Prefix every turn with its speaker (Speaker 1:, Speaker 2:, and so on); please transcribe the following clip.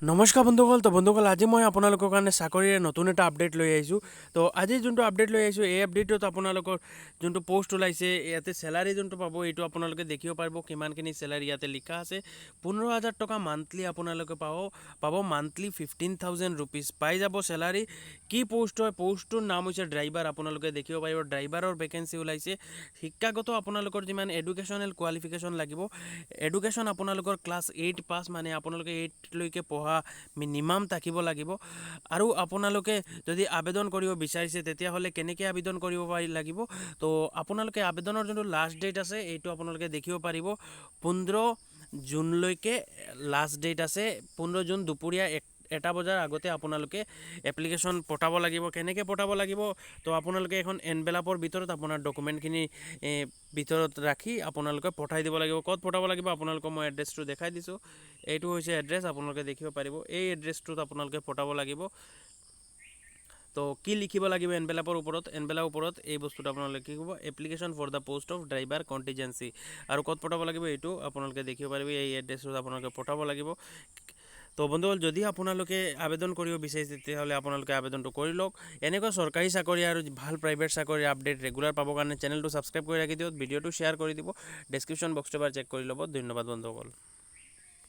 Speaker 1: নমস্কাৰ বন্ধুসকল। তো বন্ধুসকল, আজি মই আপোনালোকৰ কাৰণে চাকৰিৰে নতুন এটা আপডেট লৈ আহিছোঁ। তো আজি যোনটো আপডেট লৈ আহিছোঁ, এই আপডেটত আপোনালোকৰ যোনটো পোষ্ট ওলাইছে, ইয়াতে চেলাৰী যোনটো পাব এইটো আপোনালোকে দেখিব পাৰিব কিমানখিনি চেলাৰী ইয়াতে লিখা আছে। 15,000 টকা মান্থলি আপোনালোকে পাব মান্থলি 15,000 ৰুপিজ পাই যাব চেলাৰী। কি পোষ্ট হয়? পোষ্টটোৰ নাম হৈছে ড্ৰাইভাৰ। আপোনালোকে দেখিব পাৰিব ড্ৰাইভাৰৰ ভেকেঞ্চি ওলাইছে। শিক্ষাগত আপোনালোকৰ যিমান এডুকেশ্যনেল কোৱালিফিকেশ্যন লাগিব, এডুকেশ্যন আপোনালোকৰ ক্লাছ 8 পাছ, মানে আপোনালোকে 8লৈকে পঢ়া মিনিমাম থাকিব লাগিব। আৰু আপোনালোকে যদি আবেদন কৰিব বিচাৰিছে তেতিয়াহ'লে কেনেকৈ আবেদন কৰিব লাগিব? তো আপোনালোকে আবেদনৰ যোনটো লাষ্ট ডেট আছে এইটো আপোনালোকে দেখিব পাৰিব 15 জুনলৈকে লাষ্ট ডেট আছে। 15 জুন দুপৰীয়া 1টা বজাৰ আগতে আপোনালোকে এপ্লিকেশ্যন পঠাব লাগিব। কেনেকৈ পঠাব লাগিব? তো আপোনালোকে এখন এনভেলাপৰ ভিতৰত আপোনাৰ ডকুমেণ্টখিনি ভিতৰত ৰাখি আপোনালোকে পঠাই দিব লাগিব। ক'ত পঠাব লাগিব আপোনালোকক মই এড্ৰেছটো দেখাই দিছোঁ। এইটো হৈছে এড্ৰেছ, আপোনালোকে দেখিব পাৰিব। এই এড্ৰেছটোত আপোনালোকে পঠাব লাগিব। তো কি লিখিব লাগিব এনভেলাপৰ ওপৰত? এনভেলাপৰ ওপৰত এই বস্তুটো আপোনালোকে কি ক'ব? Application for the post of driver contingency. আৰু ক'ত পঠাব লাগিব এইটো আপোনালোকে দেখিব পাৰিব। এই এড্ৰেছটোত আপোনালোকে পঠাব লাগিব। তো বন্ধুসকল, যদি আপোনালোকে আবেদন কৰিব বিচাৰিছে তেতিয়াহ'লে আপোনালোকে আবেদনটো কৰি লওক। এনেকুৱা চৰকাৰী চাকৰি আৰু ভাল প্ৰাইভেট চাকৰিৰ আপডেট ৰেগুলাৰ পাবৰ কাৰণে চেনেলটো ছাবস্ক্ৰাইব কৰি ৰাখি দিয়ক, ভিডিঅ'টো শ্বেয়াৰ কৰি দিব, ডেছক্ৰিপশ্যন বক্সটো এবাৰ চেক কৰি ল'ব। ধন্যবাদ বন্ধুসকল।